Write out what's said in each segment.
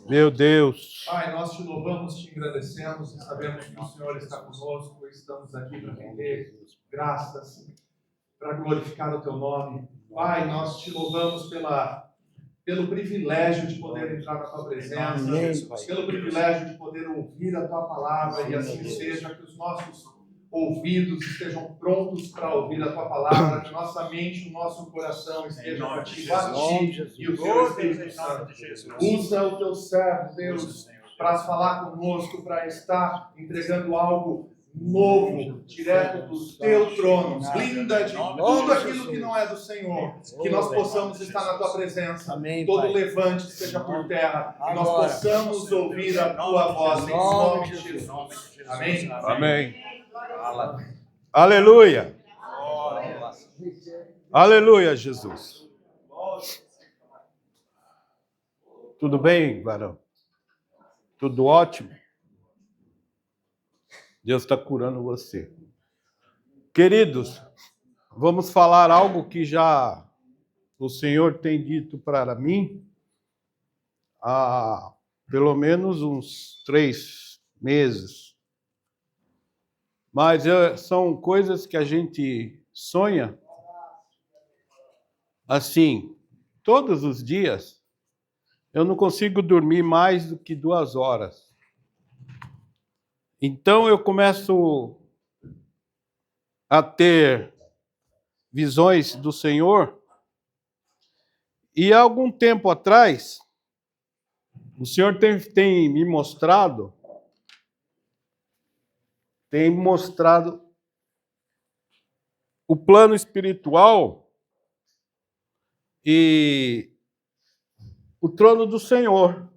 Meu Deus. Pai, nós te louvamos, te agradecemos e sabemos que o Senhor está conosco e estamos aqui para render graças, para glorificar o teu nome. Pai, nós te louvamos pelo privilégio de poder entrar na tua presença, pelo privilégio de poder ouvir a tua palavra, e assim seja, que os nossos ouvidos estejam prontos para ouvir a tua palavra, que nossa mente, o nosso coração estejam cativados a ti e o teu Espírito Santo. Usa o teu servo, Deus, para falar conosco, para estar entregando algo novo, direto do teu trono. Blinda de tudo aquilo que não é do Senhor, que nós possamos estar na tua presença. Todo levante seja por terra, e nós possamos ouvir a tua voz em nome de Jesus. Amém? Amém. Aleluia. Aleluia, Jesus. Tudo bem, varão? Tudo ótimo? Deus está curando você. Queridos, vamos falar algo que já o Senhor tem dito para mim há pelo menos uns 3 meses. Mas são coisas que a gente sonha assim, todos os dias. Eu não consigo dormir mais do que 2 horas. Então eu começo a ter visões do Senhor. E há algum tempo atrás, o Senhor tem me mostrado, o plano espiritual e o trono do Senhor.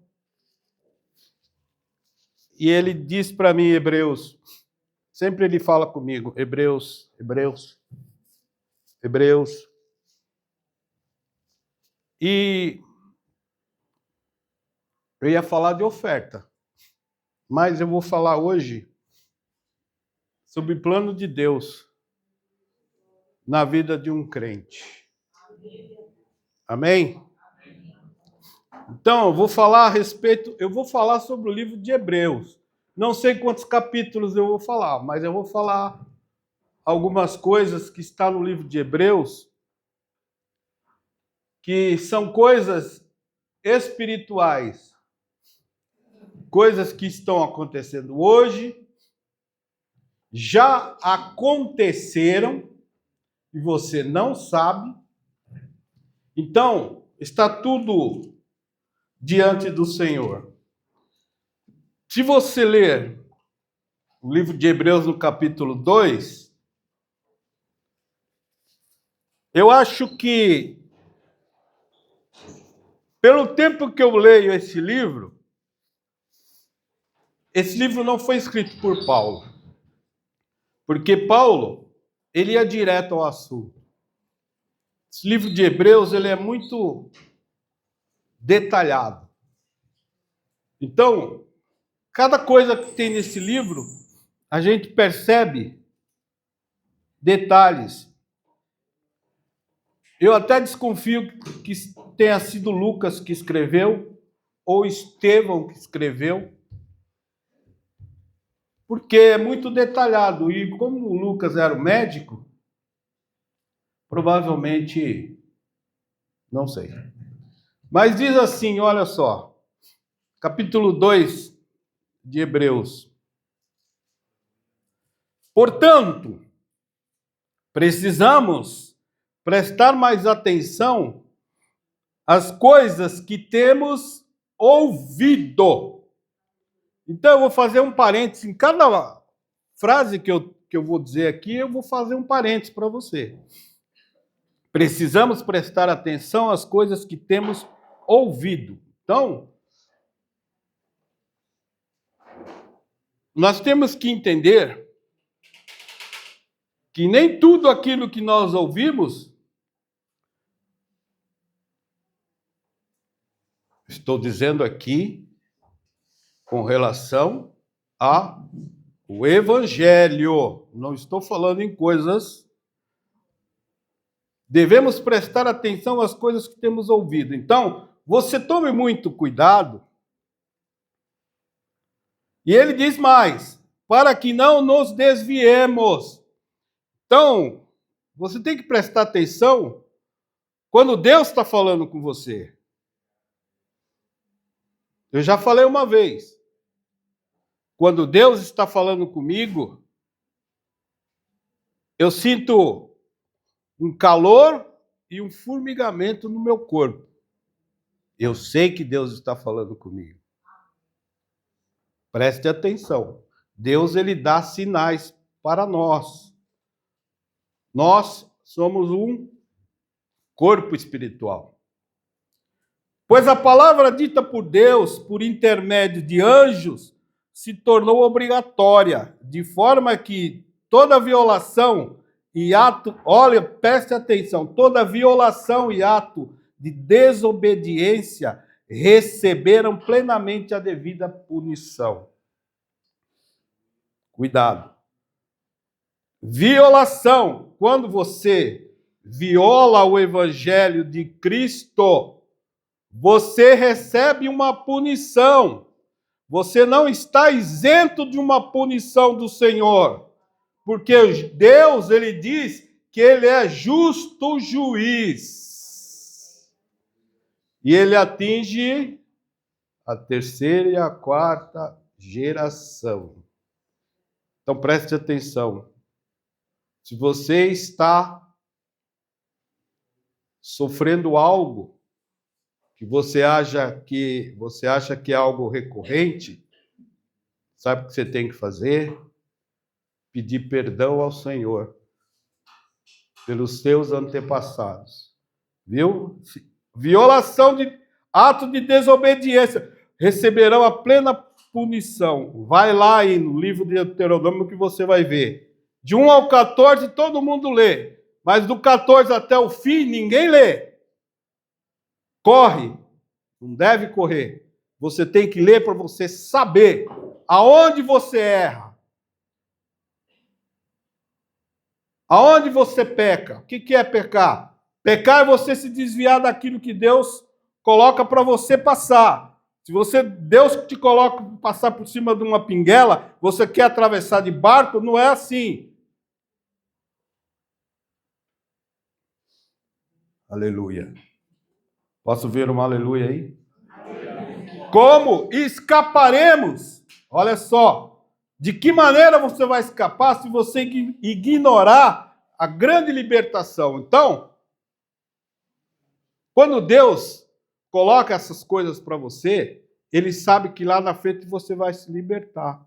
E ele diz para mim, Hebreus, sempre ele fala comigo, Hebreus. E eu ia falar de oferta, mas eu vou falar hoje sobre o plano de Deus na vida de um crente. Amém? Então, eu vou falar sobre o livro de Hebreus. Não sei quantos capítulos eu vou falar, mas eu vou falar algumas coisas que estão no livro de Hebreus, que são coisas espirituais, coisas que estão acontecendo hoje, já aconteceram e você não sabe. Então, está tudo diante do Senhor. Se você ler o livro de Hebreus no capítulo 2, eu acho que, pelo tempo que eu leio esse livro não foi escrito por Paulo. Porque Paulo, ele ia direto ao assunto. Esse livro de Hebreus, ele é muito detalhado. Então, cada coisa que tem nesse livro, a gente percebe detalhes. Eu até desconfio que tenha sido Lucas que escreveu, ou Estevão que escreveu, porque é muito detalhado. E como o Lucas era o médico, provavelmente, não sei. Mas diz assim, olha só, capítulo 2 de Hebreus. Portanto, precisamos prestar mais atenção às coisas que temos ouvido. Então, eu vou fazer um parênteses. Em cada frase que eu vou dizer aqui, eu vou fazer um parênteses para você. Precisamos prestar atenção às coisas que temos ouvido. Então, nós temos que entender que nem tudo aquilo que nós ouvimos, estou dizendo aqui, com relação ao Evangelho. Não estou falando em coisas. Devemos prestar atenção às coisas que temos ouvido. Então, você tome muito cuidado E ele diz mais, para que não nos desviemos. Então, você tem que prestar atenção quando Deus está falando com você. Eu já falei uma vez. Quando Deus está falando comigo, eu sinto um calor e um formigamento no meu corpo. Eu sei que Deus está falando comigo. Preste atenção. Deus, ele dá sinais para nós. Nós somos um corpo espiritual. Pois a palavra dita por Deus, por intermédio de anjos, se tornou obrigatória, de forma que toda violação e ato, olha, preste atenção, toda violação e ato de desobediência receberam plenamente a devida punição. Cuidado. Violação, quando você viola o evangelho de Cristo, você recebe uma punição. Você não está isento de uma punição do Senhor, porque Deus, ele diz que ele é justo juiz. E ele atinge a terceira e a quarta geração. Então preste atenção. Se você está sofrendo algo que você acha que é algo recorrente, sabe o que você tem que fazer? Pedir perdão ao Senhor pelos seus antepassados. Viu? Violação de ato de desobediência, receberão a plena punição. Vai lá aí no livro de Deuteronômio que você vai ver. De 1 ao 14 todo mundo lê, mas do 14 até o fim ninguém lê. Corre, não deve correr. Você tem que ler para você saber aonde você erra. Aonde você peca. O que é pecar? Pecar é você se desviar daquilo que Deus coloca para você passar. Se Deus te coloca para passar por cima de uma pinguela, você quer atravessar de barco, não é assim. Aleluia. Posso ver um aleluia aí? Aleluia. Como escaparemos? Olha só. De que maneira você vai escapar se você ignorar a grande libertação? Então, quando Deus coloca essas coisas para você, ele sabe que lá na frente você vai se libertar.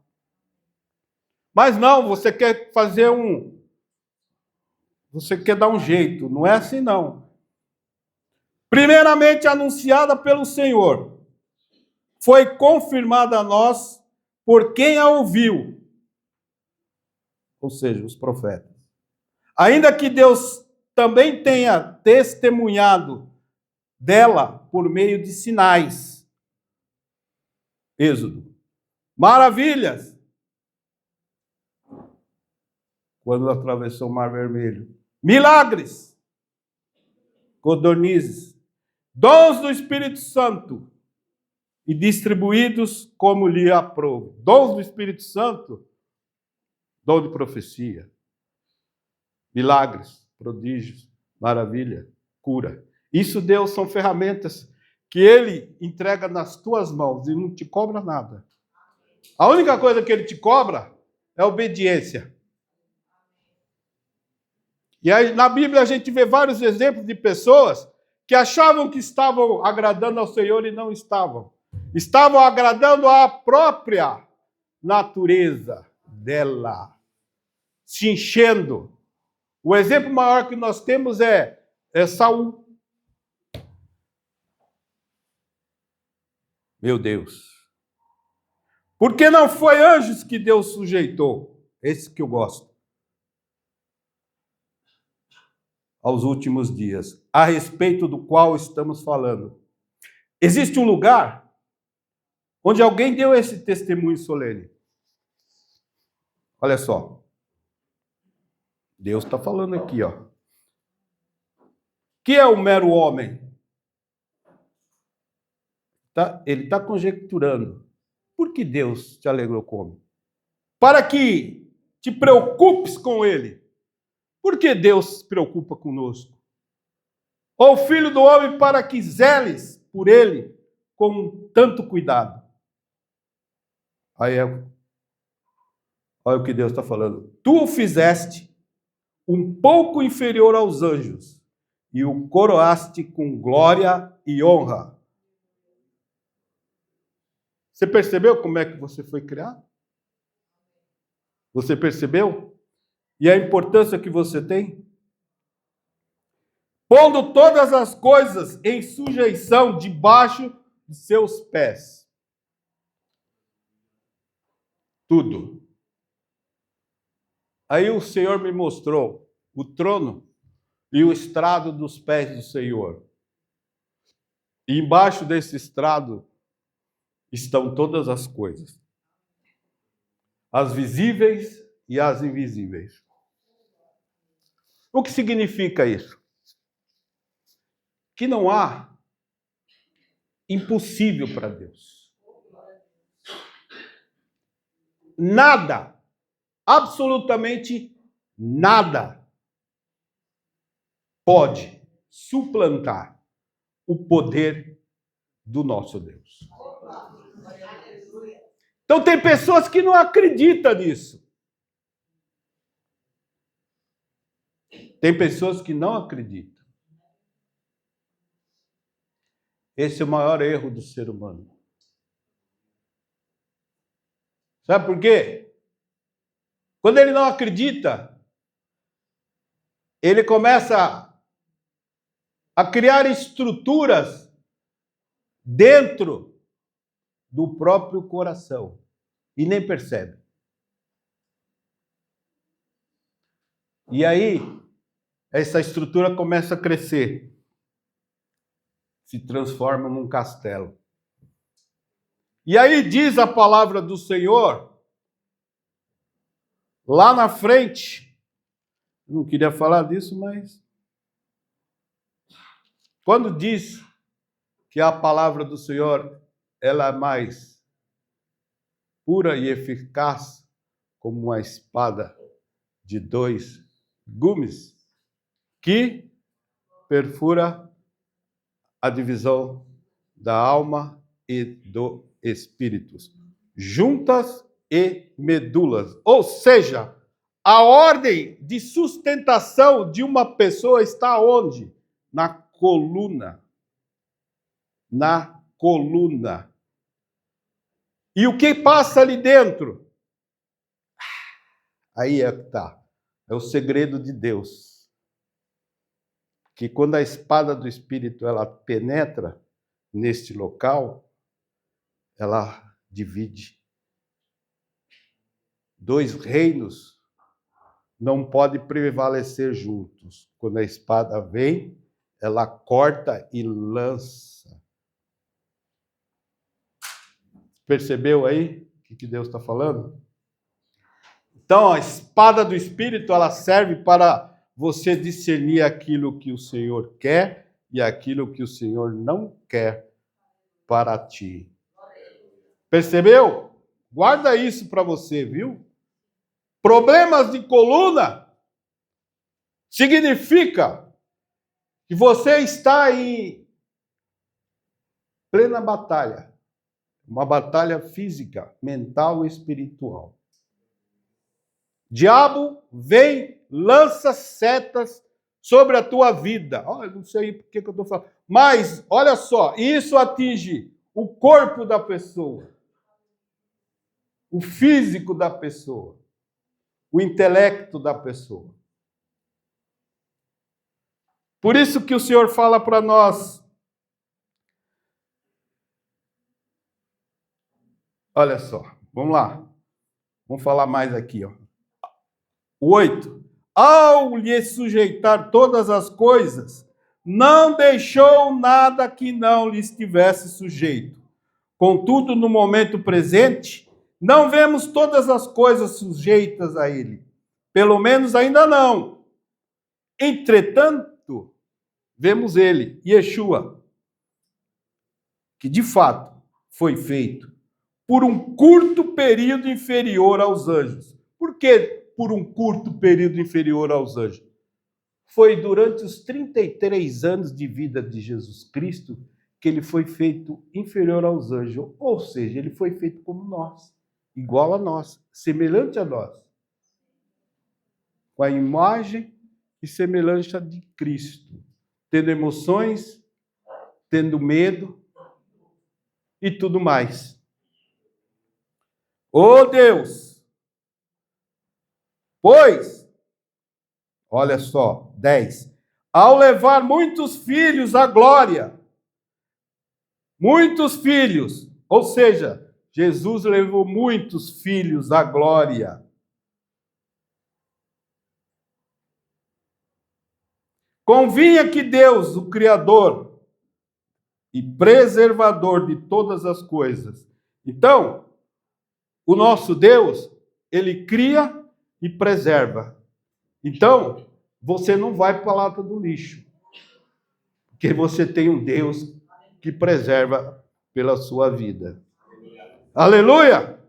Mas não, você quer fazer você quer dar um jeito. Não é assim, não. Primeiramente anunciada pelo Senhor, foi confirmada a nós por quem a ouviu, ou seja, os profetas. Ainda que Deus também tenha testemunhado dela por meio de sinais. Êxodo. Maravilhas. Quando atravessou o Mar Vermelho. Milagres. Codornizes. Dons do Espírito Santo. E distribuídos como lhe aprouve. Dons do Espírito Santo. Dom de profecia. Milagres. Prodígios. Maravilha. Cura. Isso, Deus, são ferramentas que Ele entrega nas tuas mãos e não te cobra nada. A única coisa que Ele te cobra é obediência. E aí, na Bíblia, a gente vê vários exemplos de pessoas que achavam que estavam agradando ao Senhor e não estavam. Estavam agradando à própria natureza dela, se enchendo. O exemplo maior que nós temos é Saul. Meu Deus. Porque não foi anjos que Deus sujeitou, esse que eu gosto, aos últimos dias, a respeito do qual estamos falando. Existe um lugar onde alguém deu esse testemunho solene. Olha só. Deus está falando aqui, ó. Que é o mero homem? Ele está conjecturando. Por que Deus te alegrou com o homem? Para que te preocupes com ele. Por que Deus se preocupa conosco? Ou o filho do homem para que zeles por ele com tanto cuidado. Aí olha o que Deus está falando. Tu o fizeste um pouco inferior aos anjos e o coroaste com glória e honra. Você percebeu como é que você foi criado? Você percebeu? E a importância que você tem? Pondo todas as coisas em sujeição debaixo de seus pés. Tudo. Aí o Senhor me mostrou o trono e o estrado dos pés do Senhor. E embaixo desse estrado estão todas as coisas. As visíveis e as invisíveis. O que significa isso? Que não há impossível para Deus. Nada, absolutamente nada, pode suplantar o poder do nosso Deus. Então tem pessoas que não acreditam nisso. Tem pessoas que não acreditam. Esse é o maior erro do ser humano. Sabe por quê? Quando ele não acredita, ele começa a criar estruturas dentro do próprio coração e nem percebe. E aí, essa estrutura começa a crescer. Se transforma num castelo. E aí diz a palavra do Senhor, lá na frente, não queria falar disso, mas quando diz que a palavra do Senhor ela é mais pura e eficaz como uma espada de 2 gumes, que perfura a divisão da alma e do espírito, juntas e medulas. Ou seja, a ordem de sustentação de uma pessoa está onde? Na coluna. Na coluna. E o que passa ali dentro? Aí é que está. É o segredo de Deus. Que quando a espada do Espírito ela penetra neste local, ela divide. 2 reinos não podem prevalecer juntos. Quando a espada vem, ela corta e lança. Percebeu aí o que Deus está falando? Então, a espada do Espírito ela serve para você discernir aquilo que o Senhor quer e aquilo que o Senhor não quer para ti. Percebeu? Guarda isso para você, viu? Problemas de coluna significa que você está em plena batalha. Uma batalha física, mental e espiritual. Diabo vem, lança setas sobre a tua vida. Eu não sei por que eu estou falando. Mas, olha só, isso atinge o corpo da pessoa, o físico da pessoa, o intelecto da pessoa. Por isso que o Senhor fala para nós. Olha só, vamos lá. Vamos falar mais aqui, ó. 8. Ao lhe sujeitar todas as coisas, não deixou nada que não lhe estivesse sujeito. Contudo, no momento presente, não vemos todas as coisas sujeitas a ele. Pelo menos ainda não. Entretanto, vemos ele, Yeshua, que de fato foi feito por um curto período inferior aos anjos. Por que por um curto período inferior aos anjos? Foi durante os 33 anos de vida de Jesus Cristo que ele foi feito inferior aos anjos. Ou seja, ele foi feito como nós, igual a nós, semelhante a nós. Com a imagem e semelhança de Cristo. Tendo emoções, tendo medo e tudo mais. Oh Deus! Pois, olha só, 10. Ao levar muitos filhos à glória, muitos filhos, ou seja, Jesus levou muitos filhos à glória. Convinha que Deus, o Criador e preservador de todas as coisas. Então, o nosso Deus, ele cria e preserva. Então, você não vai para a lata do lixo, porque você tem um Deus que preserva pela sua vida. Aleluia!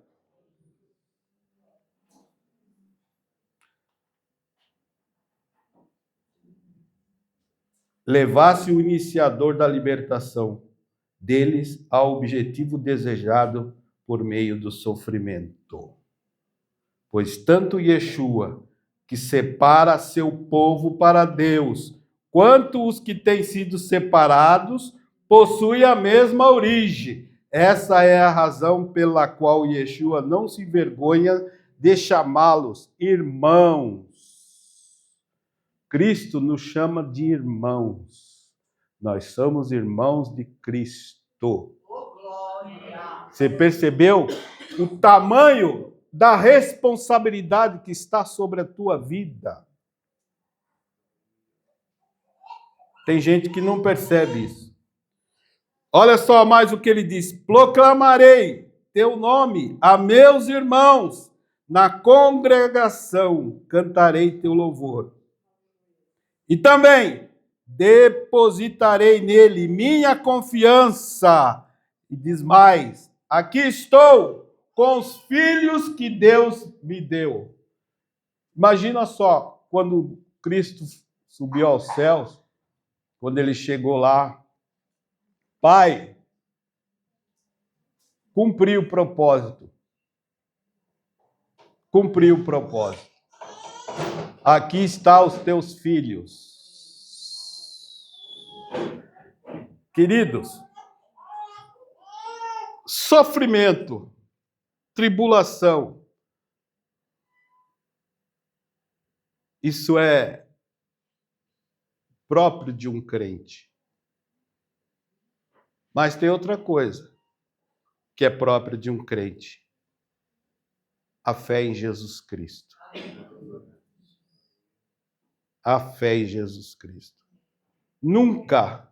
Levasse o iniciador da libertação deles ao objetivo desejado por meio do sofrimento. Pois tanto Yeshua, que separa seu povo para Deus, quanto os que têm sido separados, possuem a mesma origem. Essa é a razão pela qual Yeshua não se envergonha de chamá-los irmãos. Cristo nos chama de irmãos. Nós somos irmãos de Cristo. Você percebeu o tamanho da responsabilidade que está sobre a tua vida? Tem gente que não percebe isso. Olha só mais o que ele diz: proclamarei teu nome a meus irmãos, na congregação cantarei teu louvor. E também depositarei nele minha confiança. E diz mais: aqui estou com os filhos que Deus me deu. Imagina só, quando Cristo subiu aos céus, quando ele chegou lá, Pai, cumpri o propósito. Cumpri o propósito. Aqui estão os teus filhos. Queridos, sofrimento, tribulação, isso é próprio de um crente. Mas tem outra coisa que é própria de um crente: a fé em Jesus Cristo. A fé em Jesus Cristo. Nunca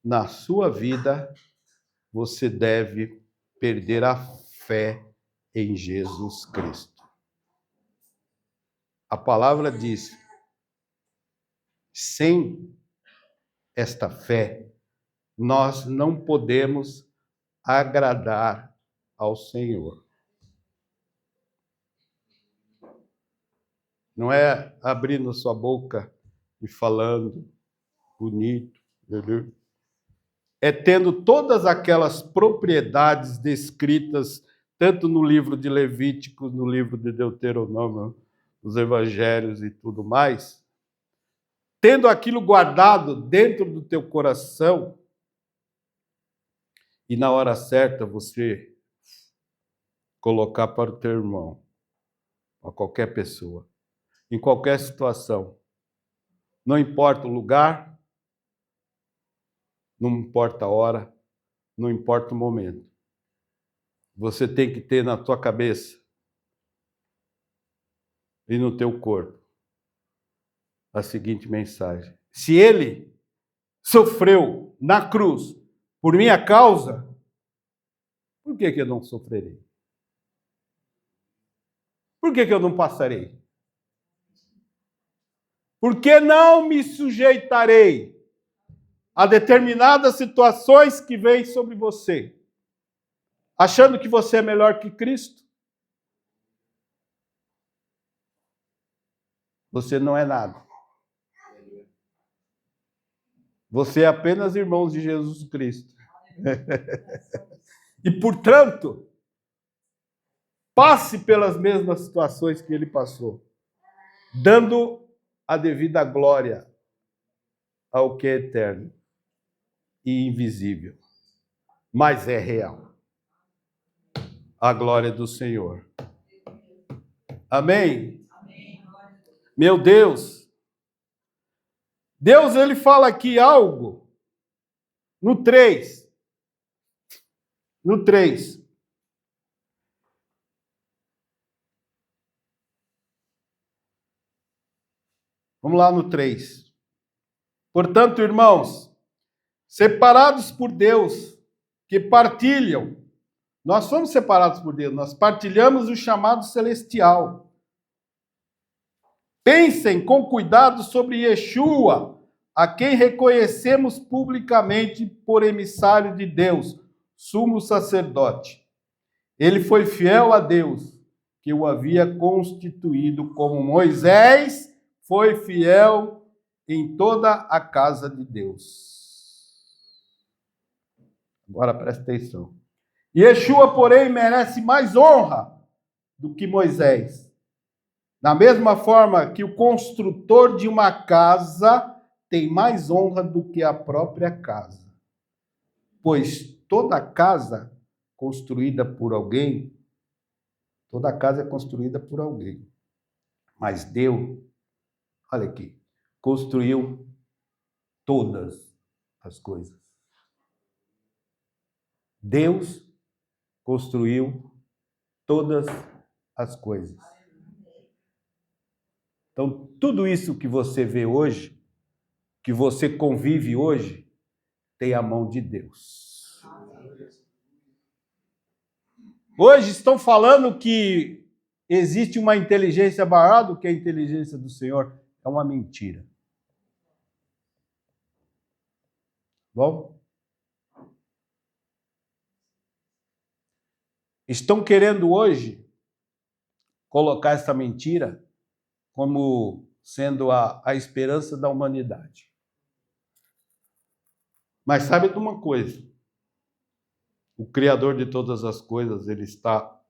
na sua vida você deve perder a fé em Jesus Cristo. A palavra diz: sem esta fé, nós não podemos agradar ao Senhor. Não é abrindo sua boca e falando bonito, entendeu? É tendo todas aquelas propriedades descritas tanto no livro de Levítico, no livro de Deuteronômio, nos evangelhos e tudo mais, tendo aquilo guardado dentro do teu coração, e na hora certa você colocar para o teu irmão, a qualquer pessoa, em qualquer situação, não importa o lugar, não importa a hora, não importa o momento. Você tem que ter na tua cabeça e no teu corpo a seguinte mensagem: se ele sofreu na cruz por minha causa, por que eu não sofrerei? Por que eu não passarei? Por que não me sujeitarei a determinadas situações que vêm sobre você? achando que você é melhor que Cristo. Você não é nada. Você é apenas irmão de Jesus Cristo. E, portanto, passe pelas mesmas situações que ele passou, dando a devida glória ao que é eterno e invisível, mas é real. A glória do Senhor. Amém? Meu Deus. Deus, ele fala aqui algo no 3. No 3. Vamos lá no 3. Portanto, irmãos, separados por Deus, que partilham, nós somos separados por Deus, nós partilhamos o chamado celestial. Pensem com cuidado sobre Yeshua, a quem reconhecemos publicamente por emissário de Deus, sumo sacerdote. Ele foi fiel a Deus, que o havia constituído como Moisés foi fiel em toda a casa de Deus. Agora presta atenção. Yeshua, porém, merece mais honra do que Moisés. Da mesma forma que o construtor de uma casa tem mais honra do que a própria casa. Pois toda casa construída por alguém, toda casa é construída por alguém. Mas Deus, olha aqui, construiu todas as coisas. Deus construiu todas as coisas. Então, tudo isso que você vê hoje, que você convive hoje, tem a mão de Deus. Hoje estão falando que existe uma inteligência maior do que a inteligência do Senhor. É uma mentira. Bom? Estão querendo hoje colocar essa mentira como sendo a esperança da humanidade. Mas sabe de uma coisa? O Criador de todas as coisas, ele está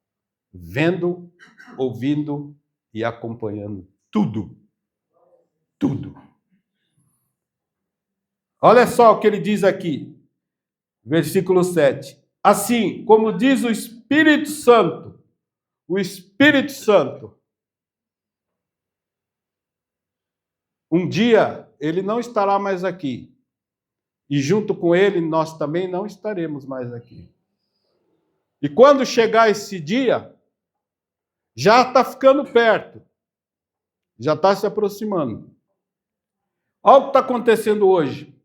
vendo, ouvindo e acompanhando tudo. Tudo. Olha só o que ele diz aqui, versículo 7. Assim, como diz o Espírito Santo, um dia ele não estará mais aqui. E junto com ele, nós também não estaremos mais aqui. E quando chegar esse dia, já está ficando perto. Já está se aproximando. Olha o que está acontecendo hoje.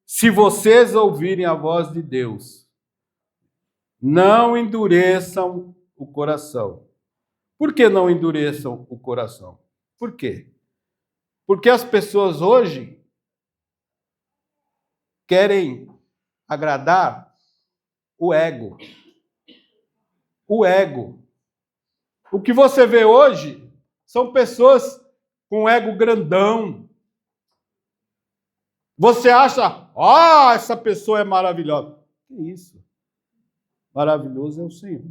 Se vocês ouvirem a voz de Deus, não endureçam o coração. Por que não endureçam o coração? Por quê? Porque as pessoas hoje querem agradar o ego. O ego. O que você vê hoje são pessoas com ego grandão. Você acha, essa pessoa é maravilhosa. Que isso? Maravilhoso é o Senhor.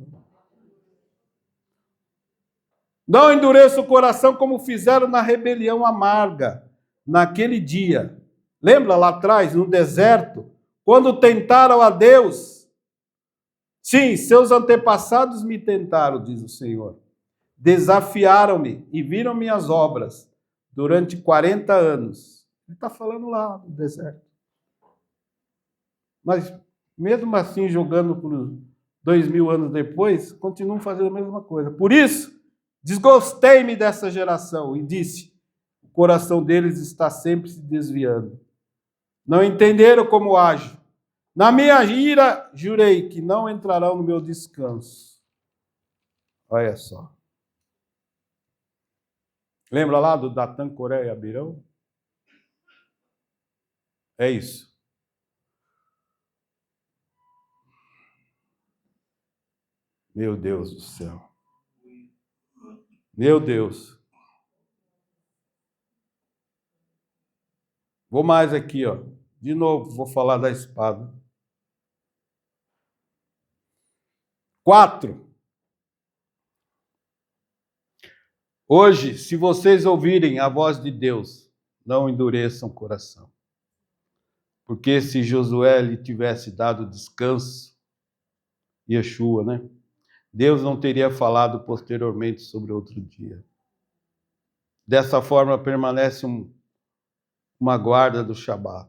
Não endureça o coração como fizeram na rebelião amarga, naquele dia. Lembra lá atrás, no deserto, quando tentaram a Deus? Sim, seus antepassados me tentaram, diz o Senhor. Desafiaram-me e viram minhas obras durante 40 anos. Ele está falando lá no deserto. Mas, mesmo assim, jogando por 2000 anos depois, continuam fazendo a mesma coisa. Por isso, desgostei-me dessa geração e disse, o coração deles está sempre se desviando. Não entenderam como ajo. Na minha ira, jurei que não entrarão no meu descanso. Olha só. Lembra lá do Datã, Coré e Abirão? É isso. Meu Deus do céu. Meu Deus. Vou mais aqui, ó. De novo, vou falar da espada. 4. Hoje, se vocês ouvirem a voz de Deus, não endureçam o coração. Porque se Josué lhe tivesse dado descanso, Yeshua, né? Deus não teria falado posteriormente sobre outro dia. Dessa forma, permanece uma guarda do Shabat,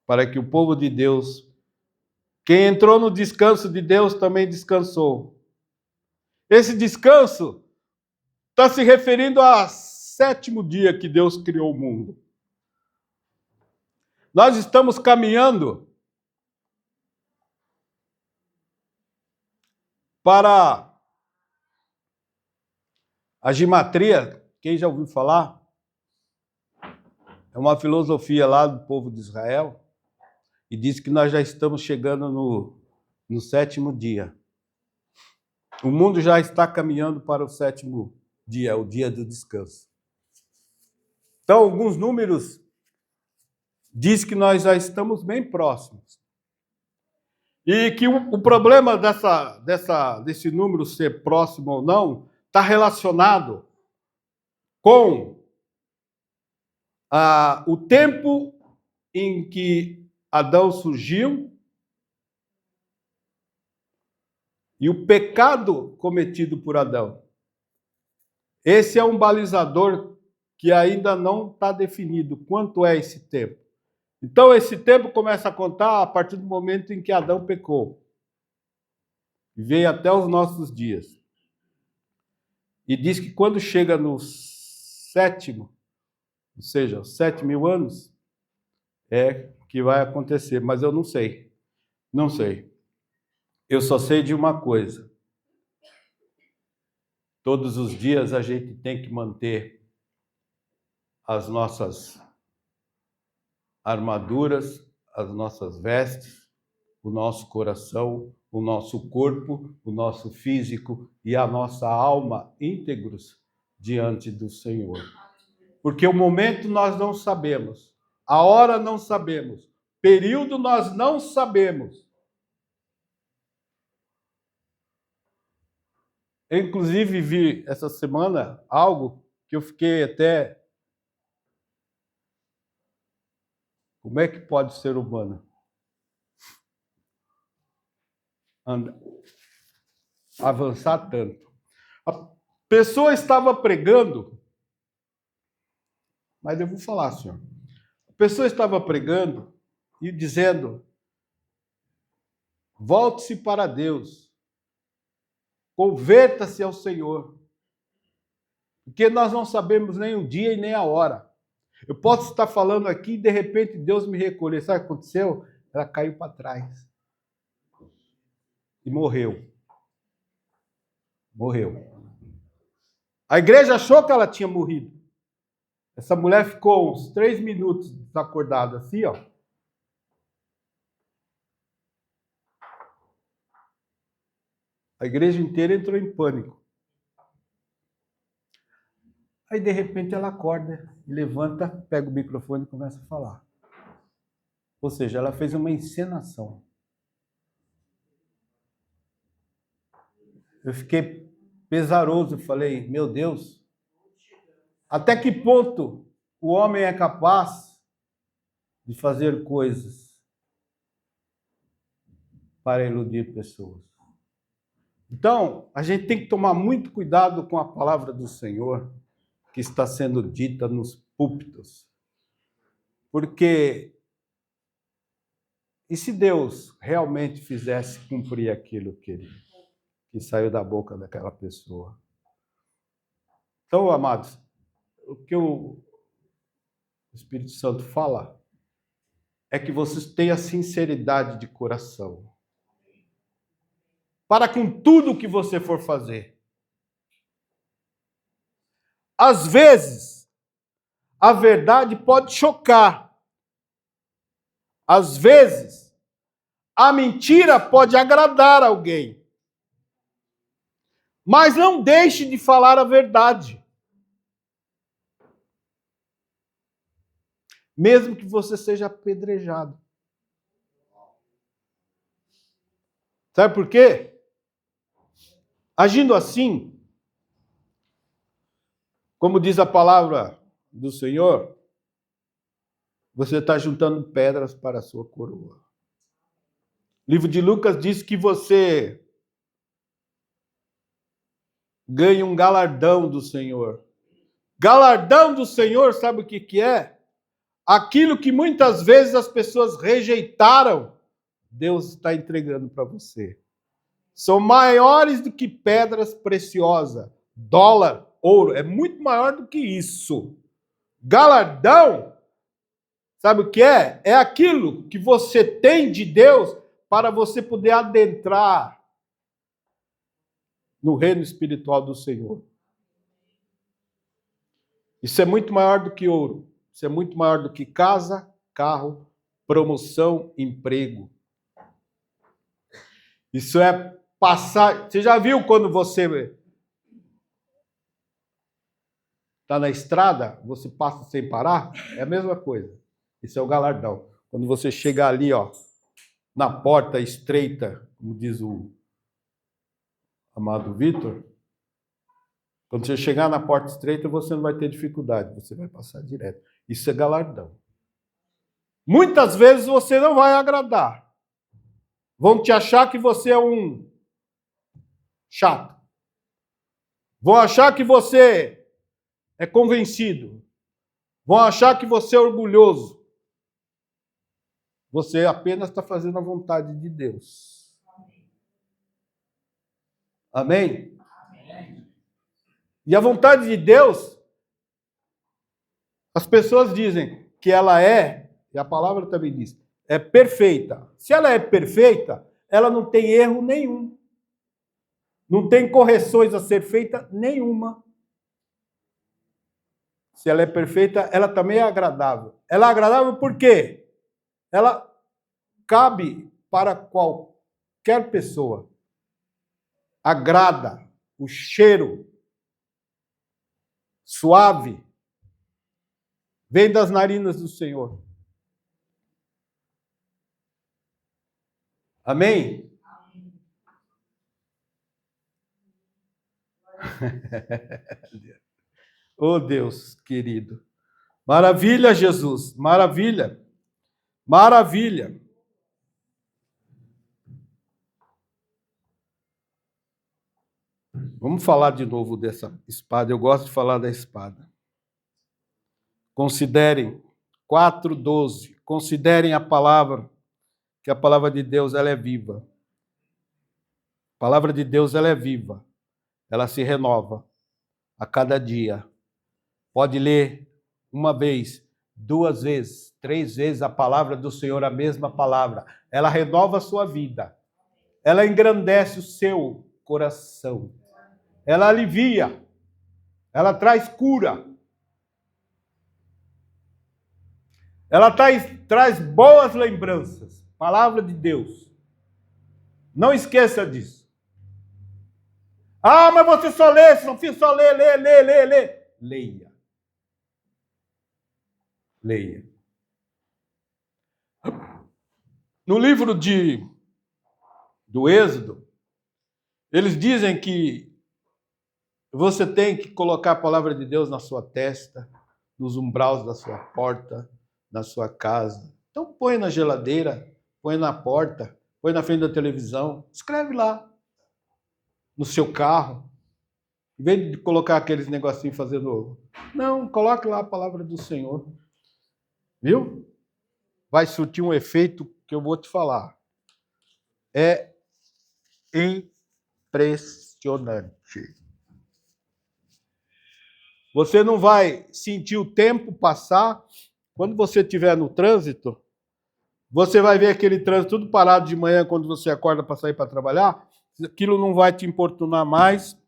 para que o povo de Deus, quem entrou no descanso de Deus, também descansou. Esse descanso está se referindo ao 7º dia que Deus criou o mundo. Nós estamos caminhando para a gimatria. Quem já ouviu falar? É uma filosofia lá do povo de Israel e diz que nós já estamos chegando no 7º dia. O mundo já está caminhando para o 7º dia, o dia do descanso. Então, alguns números diz que nós já estamos bem próximos. E que o problema desse número ser próximo ou não está relacionado com o tempo em que Adão surgiu e o pecado cometido por Adão. Esse é um balizador que ainda não está definido. Quanto é esse tempo? Então, esse tempo começa a contar a partir do momento em que Adão pecou. E veio até os nossos dias. E diz que quando chega no 7º, ou seja, 7.000 anos, é que vai acontecer. Mas eu não sei. Não sei. Eu só sei de uma coisa. Todos os dias a gente tem que manter as nossas armaduras, as nossas vestes, o nosso coração, o nosso corpo, o nosso físico e a nossa alma íntegros diante do Senhor. Porque o momento nós não sabemos, a hora não sabemos, período nós não sabemos. Eu, inclusive, vi essa semana algo que eu fiquei até... Como é que pode ser humano avançar tanto? A pessoa estava pregando, mas eu vou falar, senhor. A pessoa estava pregando e dizendo: volte-se para Deus, converta-se ao Senhor, porque nós não sabemos nem o dia e nem a hora. Eu posso estar falando aqui e de repente Deus me recolher. Sabe o que aconteceu? Ela caiu para trás e morreu. Morreu. A igreja achou que ela tinha morrido. Essa mulher ficou uns 3 minutos desacordada, assim, ó. A igreja inteira entrou em pânico. Aí, de repente, ela acorda, levanta, pega o microfone e começa a falar. Ou seja, ela fez uma encenação. Eu fiquei pesaroso, falei, meu Deus, até que ponto o homem é capaz de fazer coisas para iludir pessoas? Então, a gente tem que tomar muito cuidado com a palavra do Senhor que está sendo dita nos púlpitos. Porque, e se Deus realmente fizesse cumprir aquilo que saiu da boca daquela pessoa? Então, amados, o que o Espírito Santo fala é que vocês tenham sinceridade de coração para com tudo que você for fazer. Às vezes, a verdade pode chocar. Às vezes, a mentira pode agradar alguém. Mas não deixe de falar a verdade. Mesmo que você seja apedrejado. Sabe por quê? Agindo assim, como diz a palavra do Senhor, você está juntando pedras para a sua coroa. O livro de Lucas diz que você ganha um galardão do Senhor. Galardão do Senhor, sabe o que é? Aquilo que muitas vezes as pessoas rejeitaram, Deus está entregando para você. São maiores do que pedras preciosas. Dólar, ouro, é muito maior do que isso. Galardão, sabe o que é? É aquilo que você tem de Deus para você poder adentrar no reino espiritual do Senhor. Isso é muito maior do que ouro. Isso é muito maior do que casa, carro, promoção, emprego. Isso é passar... Você já viu quando você está na estrada, você passa sem parar? É a mesma coisa. Isso é o galardão. Quando você chegar ali, ó, na porta estreita, como diz o amado Vitor, quando você chegar na porta estreita, você não vai ter dificuldade, você vai passar direto. Isso é galardão. Muitas vezes você não vai agradar. Vão te achar que você é um chato. Vão achar que você é convencido. Vão achar que você é orgulhoso. Você apenas está fazendo a vontade de Deus. Amém? Amém. E a vontade de Deus, as pessoas dizem que ela é, e a palavra também diz, é perfeita. Se ela é perfeita, ela não tem erro nenhum. Não tem correções a ser feita nenhuma. Se ela é perfeita, ela também é agradável. Ela é agradável por quê? Ela cabe para qualquer pessoa. Agrada, o cheiro suave vem das narinas do Senhor. Amém? Oh Deus querido. Maravilha, Jesus. Maravilha. Maravilha. Vamos falar de novo dessa espada. Eu gosto de falar da espada. Considerem 4:12. Considerem a palavra, que a palavra de Deus ela é viva. A palavra de Deus ela é viva. Ela se renova a cada dia. Pode ler uma vez, 2 vezes, 3 vezes a palavra do Senhor, a mesma palavra. Ela renova a sua vida. Ela engrandece o seu coração. Ela alivia. Ela traz cura. Ela traz boas lembranças. Palavra de Deus. Não esqueça disso. Ah, mas você só lê, só lê. Leia. Leia. No livro do Êxodo, eles dizem que você tem que colocar a palavra de Deus na sua testa, nos umbraus da sua porta, na sua casa. Então põe na geladeira, põe na porta, põe na frente da televisão, escreve lá, no seu carro. Em vez de colocar aqueles negocinhos fazendo... Não, coloque lá a palavra do Senhor. Viu? Vai surtir um efeito que eu vou te falar. É impressionante. Você não vai sentir o tempo passar. Quando você estiver no trânsito, você vai ver aquele trânsito tudo parado de manhã quando você acorda para sair para trabalhar. Aquilo não vai te importunar mais.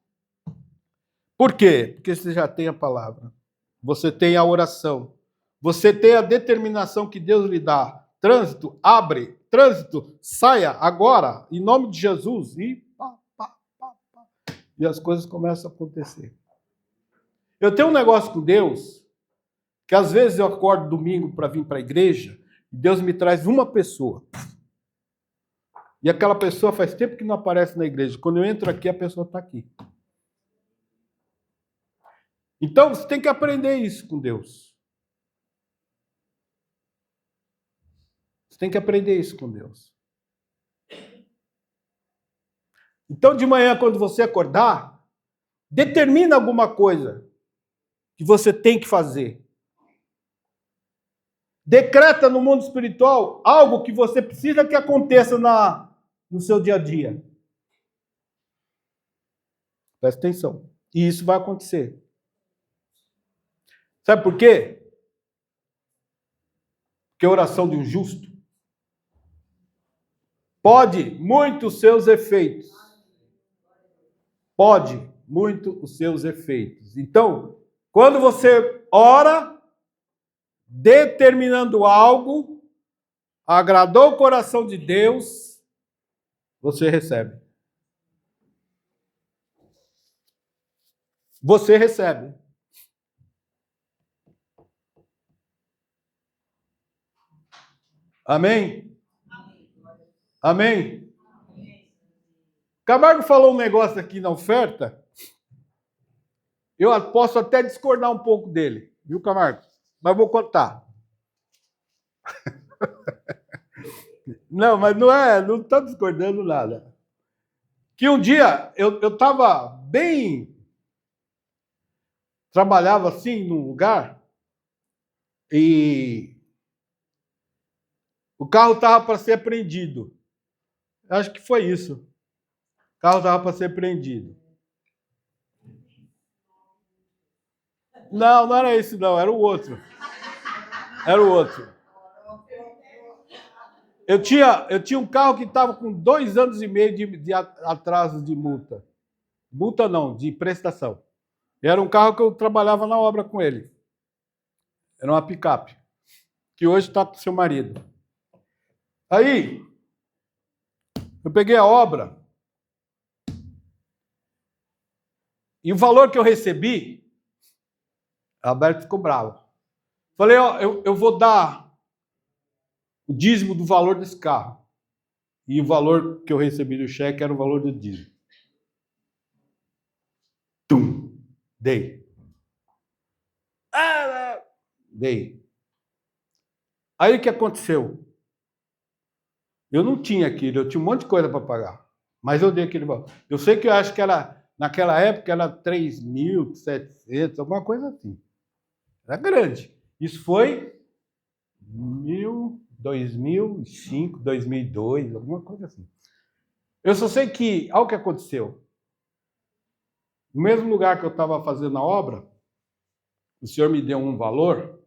Por quê? Porque você já tem a palavra. Você tem a oração. Você tem a determinação que Deus lhe dá. Trânsito, abre. Trânsito, saia agora, em nome de Jesus. E E as coisas começam a acontecer. Eu tenho um negócio com Deus, que às vezes eu acordo domingo para vir para a igreja, e Deus me traz uma pessoa. E aquela pessoa faz tempo que não aparece na igreja. Quando eu entro aqui, a pessoa está aqui. Então, você tem que aprender isso com Deus. Você tem que aprender isso com Deus. Então, de manhã, quando você acordar, determina alguma coisa que você tem que fazer. Decreta no mundo espiritual algo que você precisa que aconteça no seu dia a dia. Presta atenção. E isso vai acontecer. Sabe por quê? Porque a oração de um justo pode muito os seus efeitos. Pode muito os seus efeitos. Então, quando você ora, determinando algo, agradou o coração de Deus, você recebe. Você recebe. Amém? Amém? Camargo falou um negócio aqui na oferta. Eu posso até discordar um pouco dele, viu, Camargo? Mas vou contar. Não, mas não estou discordando nada. Que um dia eu estava bem. Trabalhava assim num lugar e o carro estava para ser apreendido. Acho que foi isso. O carro estava para ser apreendido. Não era esse não, era o outro. Era o outro. Eu tinha um carro que estava com 2 anos e meio de atraso de multa. Multa não, de prestação. Era um carro que eu trabalhava na obra com ele. Era uma picape. Que hoje está com seu marido. Aí, eu peguei a obra. E o valor que eu recebi, Alberto ficou bravo. Falei, ó, eu vou dar o dízimo do valor desse carro. E o valor que eu recebi do cheque era o valor do dízimo. Tum! Dei. Dei. Aí o que aconteceu? Eu não tinha aquilo, eu tinha um monte de coisa para pagar. Mas eu dei aquele valor. Eu sei que eu acho que naquela época era 3.700, alguma coisa assim. Era grande. Isso foi 2005, 2002, alguma coisa assim. Eu só sei que, olha o que aconteceu. No mesmo lugar que eu estava fazendo a obra, o senhor me deu um valor.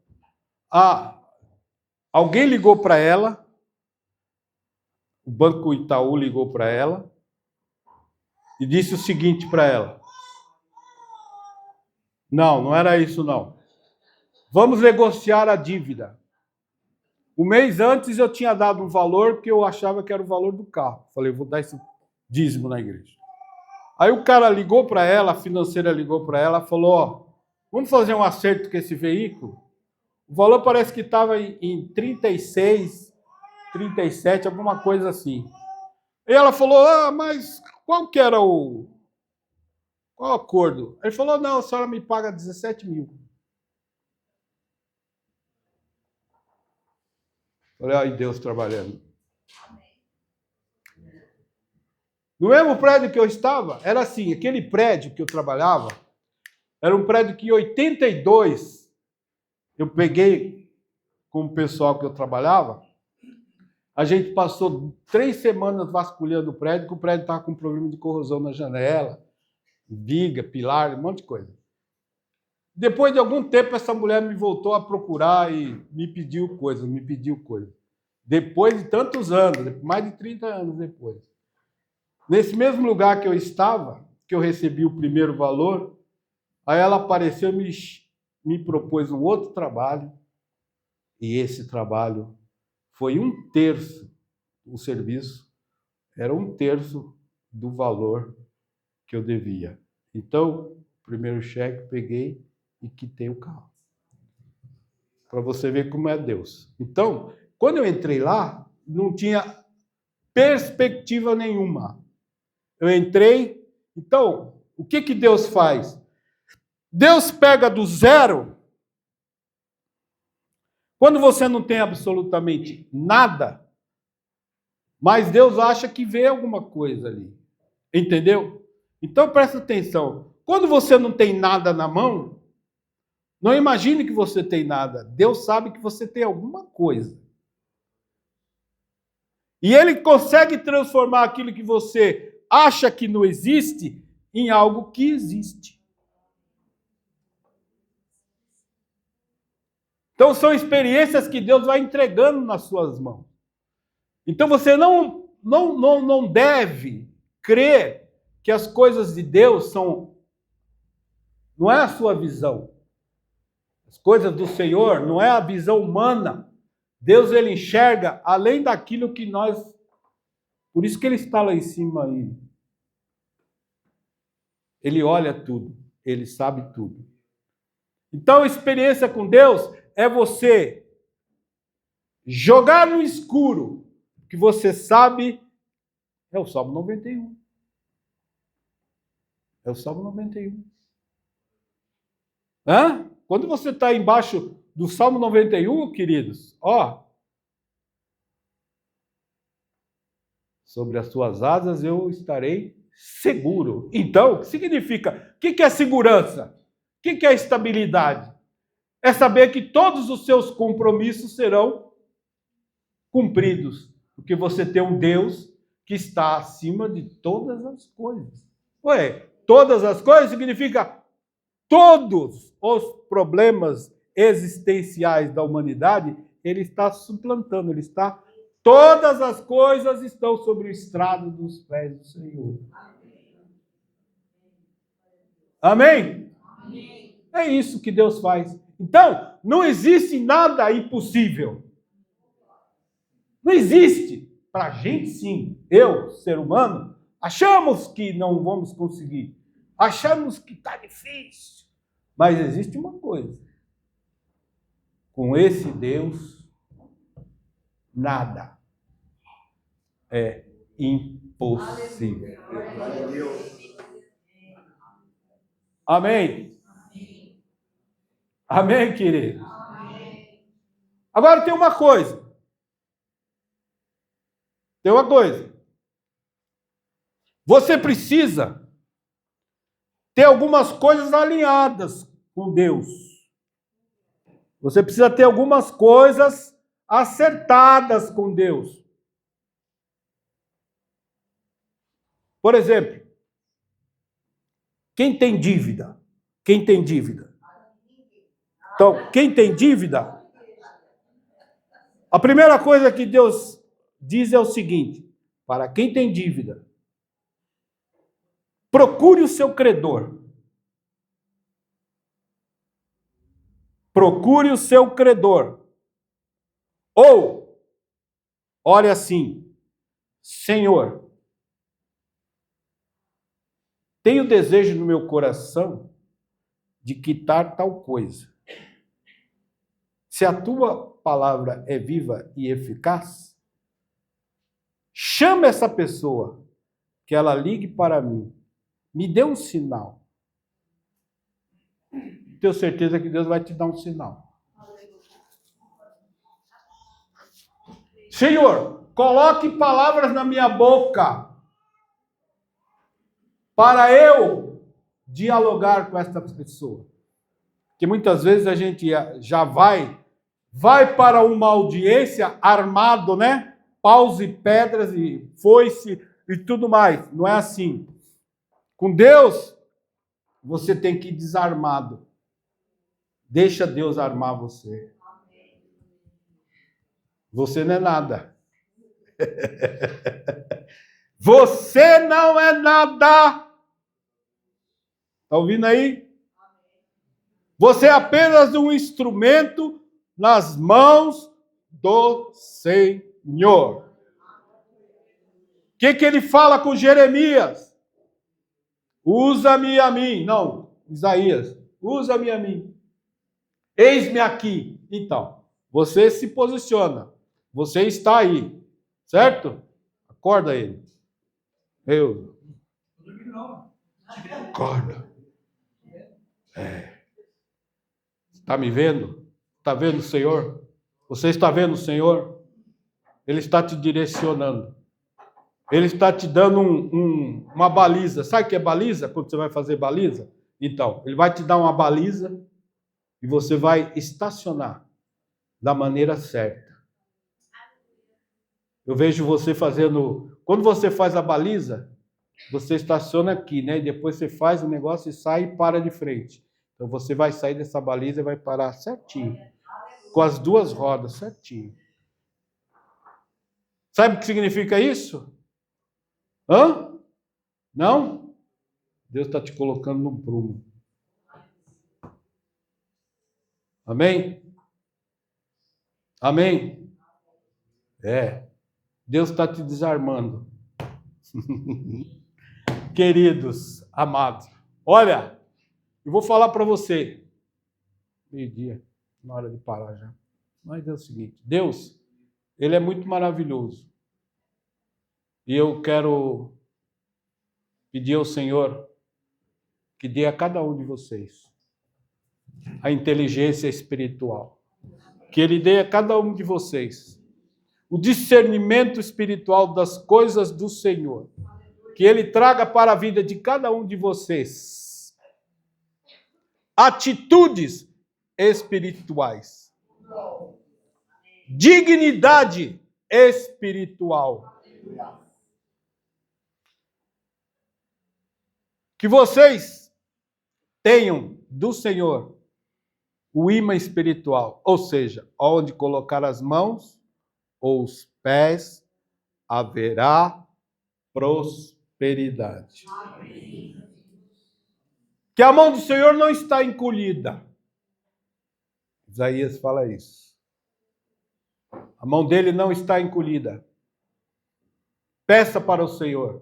Alguém ligou para ela, o Banco Itaú ligou para ela e disse o seguinte para ela. Não era isso não. Vamos negociar a dívida. Um mês antes eu tinha dado um valor que eu achava que era o valor do carro. Falei, vou dar esse dízimo na igreja. Aí o cara ligou para ela, a financeira ligou para ela, falou, ó, vamos fazer um acerto com esse veículo? O valor parece que estava em 36, 37, alguma coisa assim. E ela falou, mas qual que era qual o acordo? Ele falou, não, a senhora me paga 17 mil. Falei, ai, Deus trabalhando. No mesmo prédio que eu estava, era assim, aquele prédio que eu trabalhava, era um prédio que em 82, eu peguei com o pessoal que eu trabalhava, a gente passou 3 semanas vasculhando o prédio, porque o prédio estava com problema de corrosão na janela, viga, pilar, um monte de coisa. Depois de algum tempo, essa mulher me voltou a procurar e me pediu coisa. Depois de tantos anos, mais de 30 anos depois. Nesse mesmo lugar que eu estava, que eu recebi o primeiro valor, aí ela apareceu e me propôs um outro trabalho, e esse trabalho foi 1/3, o serviço era 1/3 do valor que eu devia. Então, primeiro cheque, peguei e quitei o carro. Para você ver como é Deus. Então, quando eu entrei lá, não tinha perspectiva nenhuma. Eu entrei. Então, o que Deus faz? Deus pega do zero. Quando você não tem absolutamente nada, mas Deus acha que vê alguma coisa ali. Entendeu? Então, presta atenção. Quando você não tem nada na mão, não imagine que você tem nada. Deus sabe que você tem alguma coisa. E Ele consegue transformar aquilo que você acha que não existe em algo que existe. Então, são experiências que Deus vai entregando nas suas mãos. Então, você não deve crer que as coisas de Deus são... Não é a sua visão. As coisas do Senhor não é a visão humana. Deus, Ele enxerga além daquilo que nós... Por isso que Ele está lá em cima aí. Ele olha tudo. Ele sabe tudo. Então, a experiência com Deus é você jogar no escuro, que você sabe, é o Salmo 91. É o Salmo 91. Hã? Quando você está embaixo do Salmo 91, queridos, ó, sobre as suas asas eu estarei seguro. Então, o que significa? O que é segurança? O que é estabilidade? É saber que todos os seus compromissos serão cumpridos, porque você tem um Deus que está acima de todas as coisas. Ué, todas as coisas significa todos os problemas existenciais da humanidade, Ele está suplantando, Ele está... Todas as coisas estão sobre o estrado dos pés do Senhor. Amém? Amém? É isso que Deus faz. Então, não existe nada impossível. Não existe. Para a gente, sim. Eu, ser humano, achamos que não vamos conseguir. Achamos que está difícil. Mas existe uma coisa. Com esse Deus, nada é impossível. Amém? Amém, querido? Agora tem uma coisa. Tem uma coisa. Você precisa ter algumas coisas alinhadas com Deus. Você precisa ter algumas coisas acertadas com Deus. Por exemplo, quem tem dívida? Quem tem dívida? Então, quem tem dívida? A primeira coisa que Deus diz é o seguinte: para quem tem dívida, procure o seu credor. Procure o seu credor. Ou, ore assim: Senhor, tenho desejo no meu coração de quitar tal coisa. Se a tua palavra é viva e eficaz, chama essa pessoa, que ela ligue para mim. Me dê um sinal. Tenho certeza que Deus vai te dar um sinal. Senhor, coloque palavras na minha boca para eu dialogar com essa pessoa. Porque muitas vezes a gente já vai para uma audiência armado, né? Paus e pedras e foice e tudo mais. Não é assim. Com Deus, você tem que ir desarmado. Deixa Deus armar você. Você não é nada. Você não é nada. Está ouvindo aí? Você é apenas um instrumento nas mãos do Senhor. O que ele fala com Jeremias? Usa-me a mim. Não, Isaías. Usa-me a mim. Eis-me aqui. Então, você se posiciona. Você está aí. Certo? Acorda ele. Eu. Acorda. Está me vendo? Está vendo o Senhor? Você está vendo o Senhor? Ele está te direcionando. Ele está te dando uma baliza. Sabe o que é baliza? Quando você vai fazer baliza? Então, ele vai te dar uma baliza e você vai estacionar da maneira certa. Eu vejo você fazendo... Quando você faz a baliza, você estaciona aqui, né? E depois você faz o negócio e sai e para de frente. Então você vai sair dessa baliza e vai parar certinho. Com as duas rodas, certinho. Sabe o que significa isso? Hã? Não? Deus está te colocando no prumo. Amém? Amém? Deus está te desarmando. Queridos, amados. Olha, eu vou falar para você. Meio-dia, na hora de parar já. Mas é o seguinte, Deus, Ele é muito maravilhoso. E eu quero pedir ao Senhor que dê a cada um de vocês a inteligência espiritual. Que Ele dê a cada um de vocês o discernimento espiritual das coisas do Senhor. Que Ele traga para a vida de cada um de vocês atitudes espirituais. Dignidade espiritual. Que vocês tenham do Senhor o imã espiritual, ou seja, onde colocar as mãos ou os pés, haverá prosperidade. Amém. Que a mão do Senhor não está encolhida. Isaías fala isso. A mão dele não está encolhida. Peça para o Senhor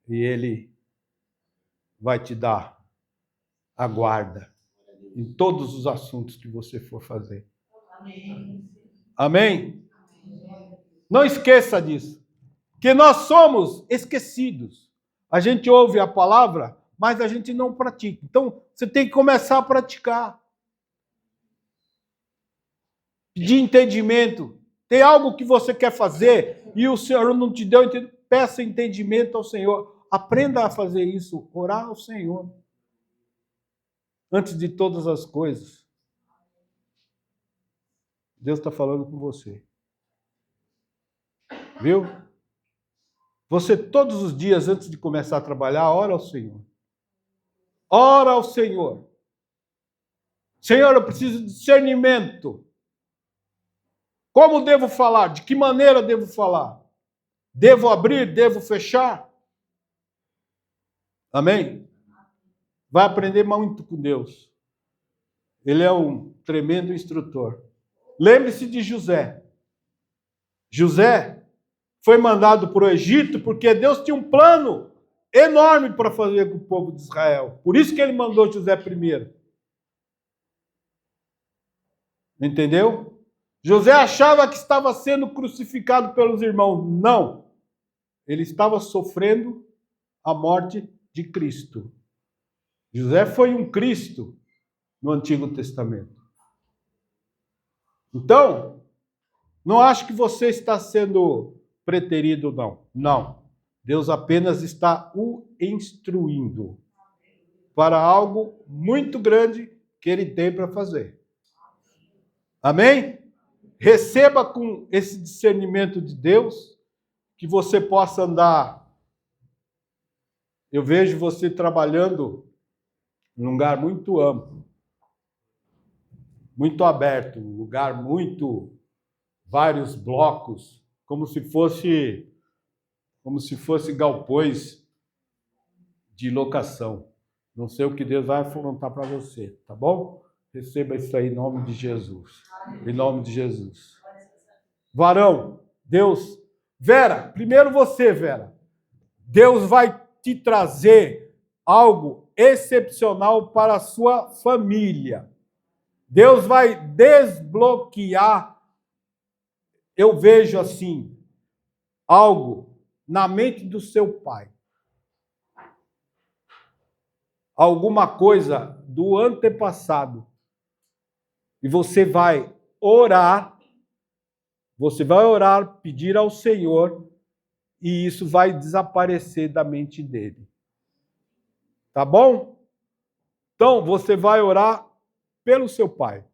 e Ele vai te dar a guarda em todos os assuntos que você for fazer. Amém? Amém? Não esqueça disso. Que nós somos esquecidos. A gente ouve a palavra, mas a gente não pratica. Então, você tem que começar a praticar. Pedir entendimento. Tem algo que você quer fazer e o Senhor não te deu entendimento. Peça entendimento ao Senhor. Aprenda a fazer isso. Orar ao Senhor. Antes de todas as coisas. Deus está falando com você. Viu? Você todos os dias, antes de começar a trabalhar, ora ao Senhor. Ora ao Senhor. Senhor, eu preciso de discernimento. Como devo falar? De que maneira devo falar? Devo abrir? Devo fechar? Amém? Vai aprender muito com Deus. Ele é um tremendo instrutor. Lembre-se de José. José foi mandado para o Egito porque Deus tinha um plano enorme para fazer com o povo de Israel. Por isso que ele mandou José primeiro. Entendeu? José achava que estava sendo crucificado pelos irmãos. Não. Ele estava sofrendo a morte de Cristo. José foi um Cristo no Antigo Testamento. Então, não acho que você está sendo preterido, não. Não. Deus apenas está o instruindo para algo muito grande que Ele tem para fazer. Amém? Receba com esse discernimento de Deus que você possa andar. Eu vejo você trabalhando num lugar muito amplo, muito aberto, um lugar muito, vários blocos, como se fosse galpões de locação. Não sei o que Deus vai afrontar para você, tá bom? Receba isso aí em nome de Jesus. Em nome de Jesus. Varão, Deus, Vera, primeiro você, Vera. Deus vai te trazer algo excepcional para a sua família. Deus vai desbloquear, eu vejo assim, algo na mente do seu pai. Alguma coisa do antepassado. E você vai orar, pedir ao Senhor, e isso vai desaparecer da mente dele. Tá bom? Então, você vai orar pelo seu pai.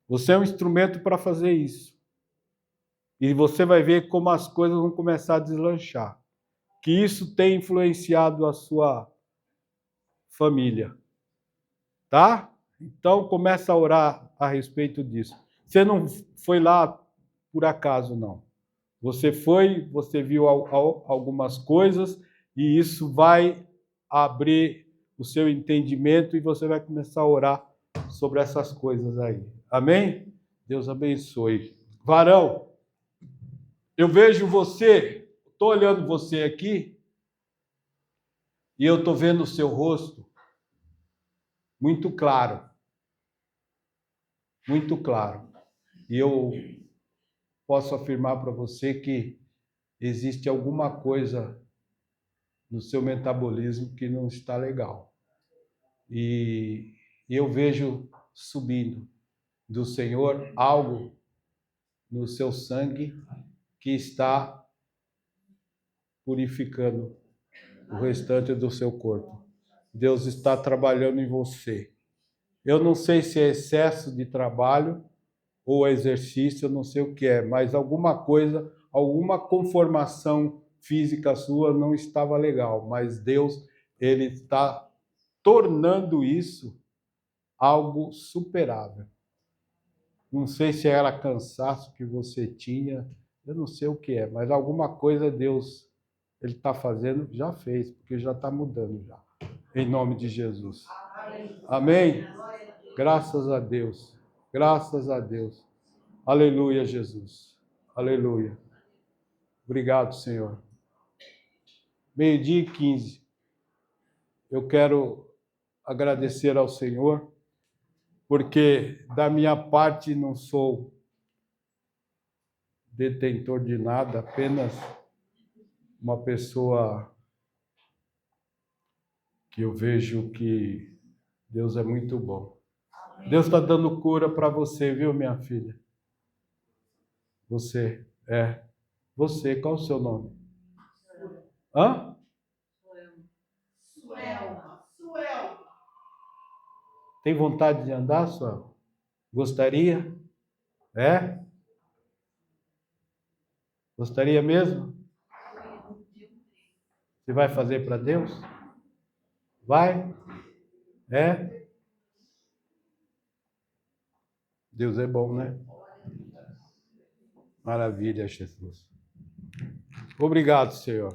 Você é um instrumento para fazer isso. E você vai ver como as coisas vão começar a deslanchar. Que isso tem influenciado a sua família. Tá? Então, começa a orar a respeito disso. Você não foi lá por acaso, não. Você foi, você viu algumas coisas, e isso vai abrir o seu entendimento e você vai começar a orar sobre essas coisas aí. Amém? Deus abençoe. Varão, eu vejo você, estou olhando você aqui, e eu estou vendo o seu rosto muito claro. Muito claro. E eu posso afirmar para você que existe alguma coisa no seu metabolismo que não está legal. E eu vejo subindo do Senhor algo no seu sangue que está purificando o restante do seu corpo. Deus está trabalhando em você. Eu não sei se é excesso de trabalho ou exercício, eu não sei o que é, mas alguma coisa, alguma conformação física sua não estava legal, mas Deus, ele está tornando isso algo superável. Não sei se era cansaço que você tinha, eu não sei o que é, mas alguma coisa Deus, ele está fazendo, já fez, porque já está mudando já. Em nome de Jesus. Amém? Graças a Deus. Graças a Deus. Aleluia, Jesus. Aleluia. Obrigado, Senhor. 12:15. Eu quero agradecer ao Senhor, porque da minha parte não sou detentor de nada, apenas uma pessoa que eu vejo que Deus é muito bom. Deus está dando cura para você, viu, minha filha? Você, Você, qual o seu nome? Hã? Suelma. Tem vontade de andar, Suelma? Gostaria? É? Gostaria mesmo? Você vai fazer para Deus? Vai? É? Deus é bom, né? Maravilha, Jesus. Obrigado, Senhor.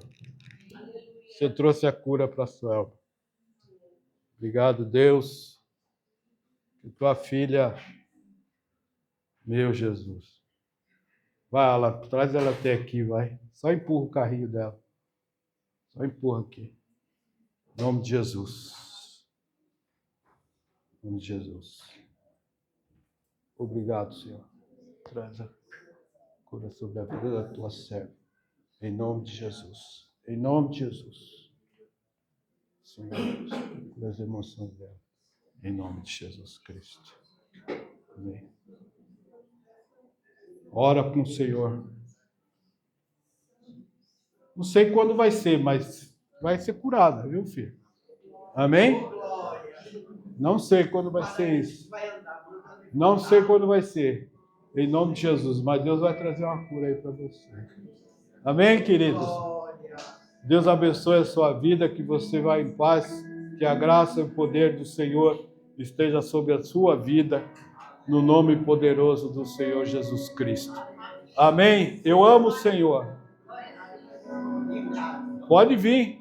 Você trouxe a cura para a Suelma. Obrigado, Deus. Que tua filha, meu Jesus. Vai, Alan, traz ela até aqui, vai. Só empurra o carrinho dela. Só empurra aqui. Em nome de Jesus. Em nome de Jesus. Obrigado, Senhor. Traz a cura sobre a vida da tua serva. Em nome de Jesus. Em nome de Jesus. Senhor, cura as emoções dela. Em nome de Jesus Cristo. Amém. Ora com o Senhor. Não sei quando vai ser, mas vai ser curada, viu, filho? Amém? Não sei quando vai ser isso. Não sei quando vai ser. Em nome de Jesus. Mas Deus vai trazer uma cura aí para você. Amém, queridos? Deus abençoe a sua vida, que você vá em paz, que a graça e o poder do Senhor esteja sobre a sua vida, no nome poderoso do Senhor Jesus Cristo. Amém? Eu amo o Senhor. Pode vir.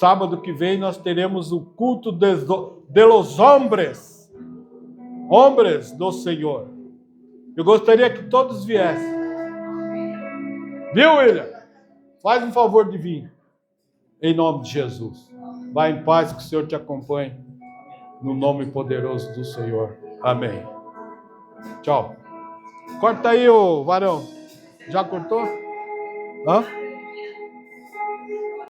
Sábado que vem nós teremos o culto de los hombres do Senhor. Eu gostaria que todos viessem. Viu, William? Faz um favor de vir. Em nome de Jesus. Vá em paz, que o Senhor te acompanhe. No nome poderoso do Senhor. Amém. Tchau. Corta aí, ô varão. Já cortou? Hã?